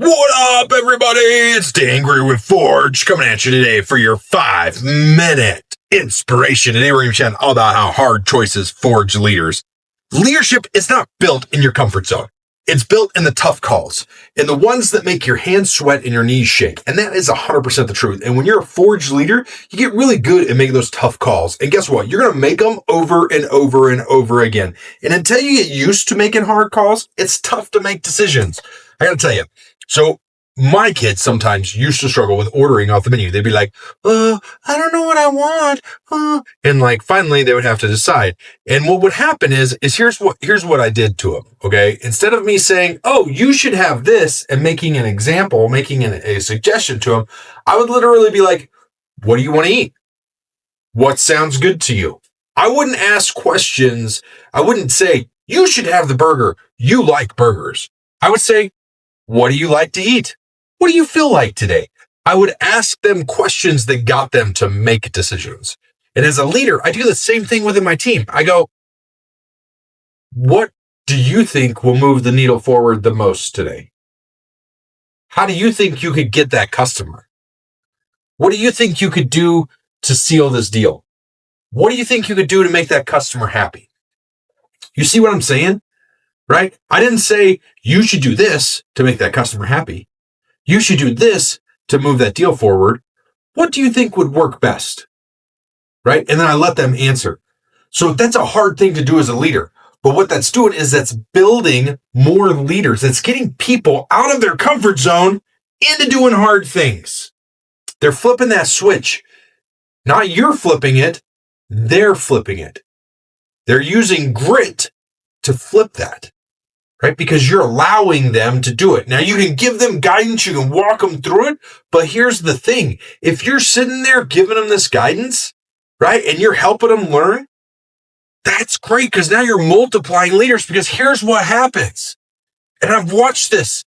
What up, everybody? It's Dan Greer with Forge coming at you today for your 5-minute inspiration. Today we're going to chat all about how hard choices forge leaders. Leadership is not built in your comfort zone. It's built in the tough calls, in the ones that make your hands sweat and your knees shake. And that is 100% the truth. And when you're a forged leader, you get really good at making those tough calls. And guess what? You're going to make them over and over and over again. And until you get used to making hard calls, it's tough to make decisions. I got to tell you. So my kids sometimes used to struggle with ordering off the menu. They'd be like, I don't know what I want. And like, finally they would have to decide. And what would happen is here's what I did to them. Okay. Instead of me saying, oh, you should have this and making an example, making a suggestion to them, I would literally be like, what do you want to eat? What sounds good to you? I wouldn't ask questions. I wouldn't say, you should have the burger. You like burgers. I would say, what do you like to eat? What do you feel like today? I would ask them questions that got them to make decisions. And as a leader, I do the same thing within my team. I go, what do you think will move the needle forward the most today? How do you think you could get that customer? What do you think you could do to seal this deal? What do you think you could do to make that customer happy? You see what I'm saying? Right? I didn't say you should do this to make that customer happy. You should do this to move that deal forward. What do you think would work best? Right? And then I let them answer. So that's a hard thing to do as a leader. But what that's doing is that's building more leaders. That's getting people out of their comfort zone into doing hard things. They're flipping that switch. Not you're flipping it. They're flipping it. They're using grit to flip that. Right? Because you're allowing them to do it. Now you can give them guidance, you can walk them through it, but here's the thing. If you're sitting there giving them this guidance, right, and you're helping them learn, that's great because now you're multiplying leaders because here's what happens. And I've watched this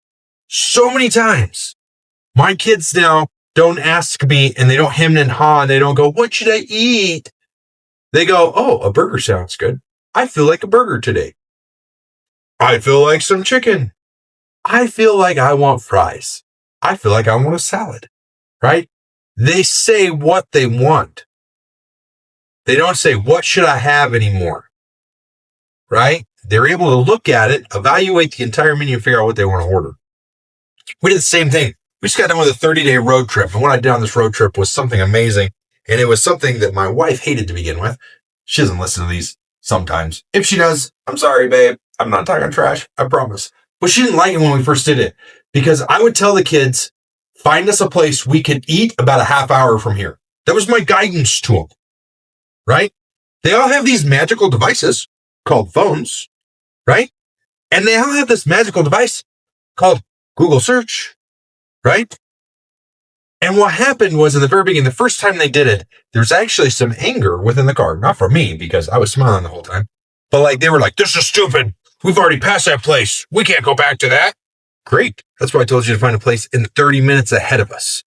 so many times. My kids now don't ask me and they don't hem and haw and they don't go, what should I eat? They go, oh, a burger sounds good. I feel like a burger today. I feel like some chicken. I feel like I want fries. I feel like I want a salad, right? They say what they want. They don't say, what should I have anymore? Right? They're able to look at it, evaluate the entire menu, and figure out what they want to order. We did the same thing. We just got done with a 30-day road trip. And what I did on this road trip was something amazing. And it was something that my wife hated to begin with. She doesn't listen to these sometimes. If she does, I'm sorry, babe. I'm not talking trash. I promise. But she didn't like it when we first did it because I would tell the kids, find us a place we could eat about a half hour from here. That was my guidance to them, right? They all have these magical devices called phones, right? And they all have this magical device called Google search, right? And what happened was in the very beginning, the first time they did it, there was actually some anger within the car. Not for me because I was smiling the whole time, but like they were like, this is stupid. We've already passed that place. We can't go back to that. Great. That's why I told you to find a place in 30 minutes ahead of us.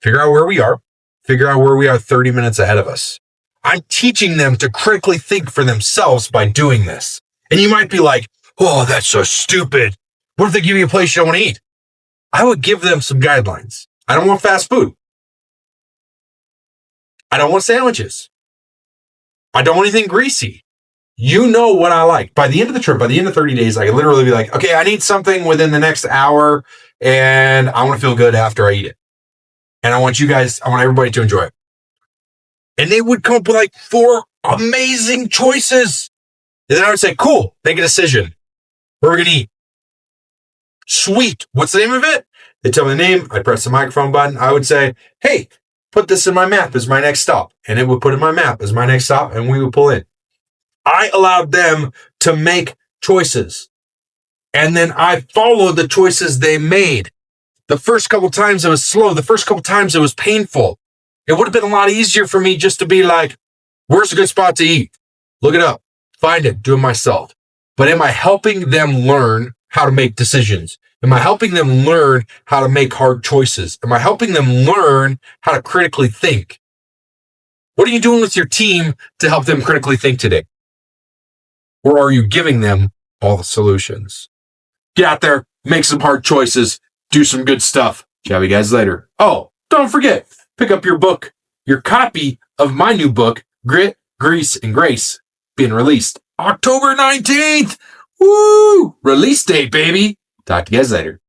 Figure out where we are. Figure out where we are 30 minutes ahead of us. I'm teaching them to critically think for themselves by doing this. And you might be like, oh, that's so stupid. What if they give you a place you don't want to eat? I would give them some guidelines. I don't want fast food. I don't want sandwiches. I don't want anything greasy. You know what I like. By the end of the trip, by the end of 30 days, I could literally be like, okay, I need something within the next hour and I want to feel good after I eat it. And I want everybody to enjoy it. And they would come up with like 4 amazing choices. And then I would say, cool, make a decision. What we're going to eat. Sweet. What's the name of it? They tell me the name. I press the microphone button. I would say, hey, put this in my map as my next stop. And it would put in my map as my next stop and we would pull in. I allowed them to make choices. And then I followed the choices they made. The first couple times it was slow. The first couple times it was painful. It would have been a lot easier for me just to be like, where's a good spot to eat? Look it up. Find it. Do it myself. But am I helping them learn how to make decisions? Am I helping them learn how to make hard choices? Am I helping them learn how to critically think? What are you doing with your team to help them critically think today? Or are you giving them all the solutions? Get out there, make some hard choices, do some good stuff. Ciao, you guys later. Oh, don't forget, pick up your book, your copy of my new book, Grit, Grease, and Grace, being released October 19th. Woo! Release date, baby. Talk to you guys later.